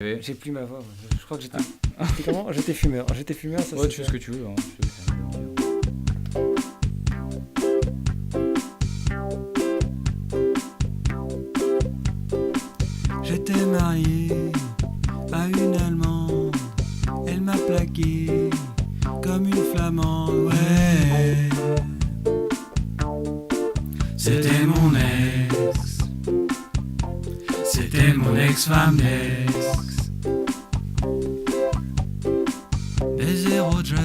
J'ai plus ma voix. Je crois que j'étais. C'était comment? J'étais fumeur. J'étais fumeur, ça Ouais, tu fais ce que tu veux. Hein. J'étais marié à une Allemande, elle m'a plaqué comme une flamande, ouais. C'était mon ex, c'était mon ex-femme d'ex. Baiser Roger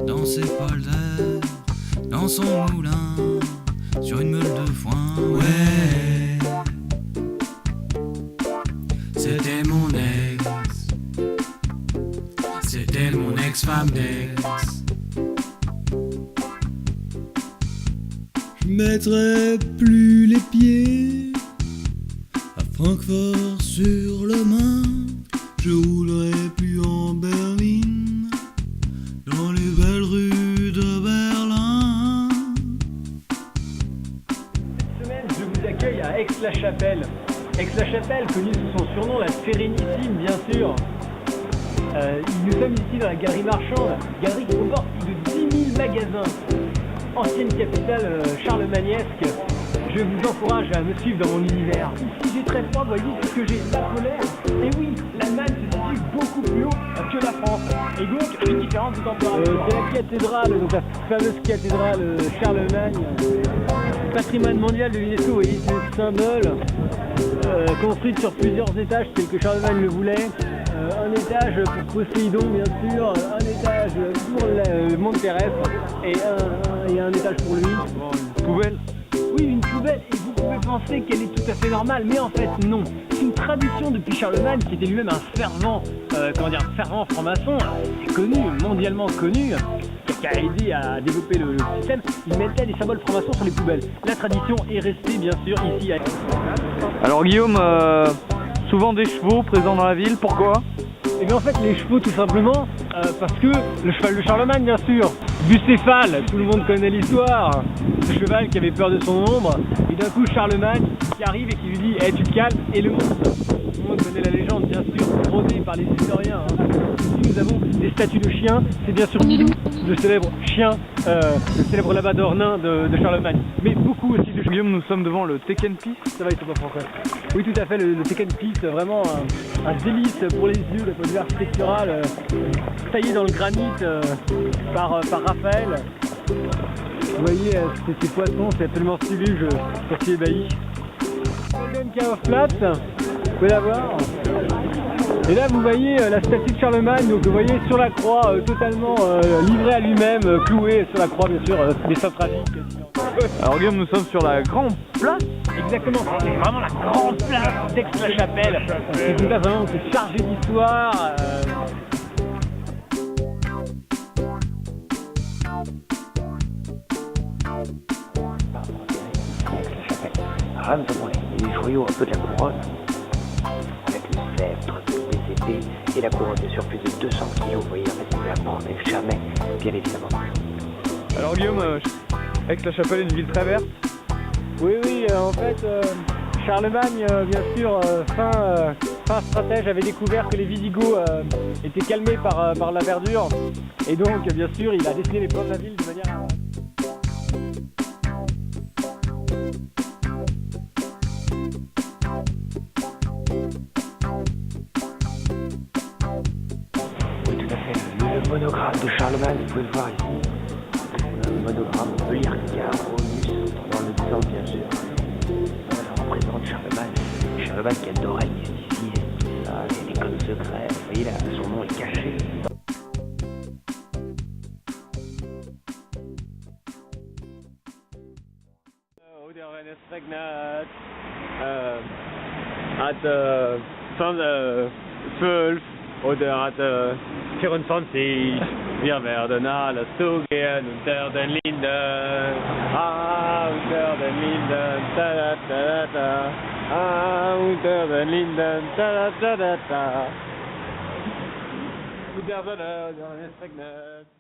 dans ses polders, dans son moulin, sur une meule de foin, ouais. C'était mon ex, c'était mon ex-femme d'ex. Je mettrai plus les pieds à Francfort sur le Main. Je roulerai plus en berline dans les belles rues de Berlin. Cette semaine, je vous accueille à Aix-la-Chapelle. Aix-la-Chapelle, connue sous son surnom, la Sérénissime, bien sûr. Nous sommes ici dans la galerie marchande, galerie qui comporte plus de 10 000 magasins. Ancienne capitale charlemagnesque. Je vous encourage à me suivre dans mon univers. Ici j'ai très froid, voyez, parce que j'ai la polaire. Et oui, l'Allemagne se situe beaucoup plus haut que la France. Et donc, une différence de température. C'est la cathédrale, donc la fameuse cathédrale Charlemagne. Patrimoine mondial de l'UNESCO, vous voyez, c'est le symbole. Construite sur plusieurs étages, tel que Charlemagne le voulait. Un étage pour Poséidon, bien sûr, un étage pour le monde terrestre et un étage pour lui. Une poubelle. Oui, une poubelle, et vous pouvez penser qu'elle est tout à fait normale, mais en fait non. C'est une tradition depuis Charlemagne, qui était lui-même un fervent, fervent franc-maçon, c'est connu, mondialement connu, qui a aidé à développer le système. Il mettait des symboles francs-maçons sur les poubelles. La tradition est restée bien sûr ici à... Alors Guillaume, souvent des chevaux présents dans la ville, pourquoi? Et bien en fait les chevaux tout simplement, parce que le cheval de Charlemagne bien sûr, Bucéphale, tout le monde connaît l'histoire, ce cheval qui avait peur de son ombre, et d'un coup Charlemagne qui arrive et qui lui dit hey, tu te calmes, et le monde. Tout le monde connaît la légende bien sûr, rodée par les historiens. Ici nous avons des statues de chiens, c'est bien sûr Milou, le célèbre chien, le célèbre labrador nain de Charlemagne, mais beaucoup aussi de chevaux. Guillaume, nous sommes devant le Tekken Piece. Ça va, ils sont pas français. Oui, tout à fait, le Tekken Piece, vraiment un délice pour les yeux, le point de vue architectural, taillé dans le granit par Raphaël. Vous voyez, ces poissons, c'est absolument sublime, je suis ébahi. Golden Cow Flats, vous pouvez la voir. Et là, vous voyez la statue de Charlemagne, donc vous voyez sur la croix, totalement livré à lui-même, cloué sur la croix, bien sûr, des fins tragiques. Alors Guillaume, nous sommes sur la grande place. Exactement, c'est vraiment la grande place d'Aix-la-Chapelle. C'est une place vraiment qui est chargée d'histoire. Là, nous avons les joyaux un peu de la couronne, avec le sceptre, les épées et la couronne de sur plus de 200 kilos. Vous voyez, en fait, ne la portez jamais, bien évidemment. Alors Guillaume, Aix-la-Chapelle est une ville très verte. Oui, en fait, Charlemagne, bien sûr, fin stratège, avait découvert que les Visigoths étaient calmés par la verdure. Et donc, bien sûr, il a dessiné les plans de la ville de manière à... Oui, tout à fait. Le monogramme de Charlemagne, vous pouvez le voir ici. Un monogramme, on peut lire Carolus dans le sang, bien sûr. Ça représente Charlemagne. Charlemagne qui adorait ici, tout ça, il y a des codes secrets. Vous voyez là, son nom est caché. Van 12 oder hat 24. Wir werden alles zugehen unter den Linden. Unter den Linden. Da, da, da, da. Unter den Linden. Da, da, da, da. Wir werden es regnet.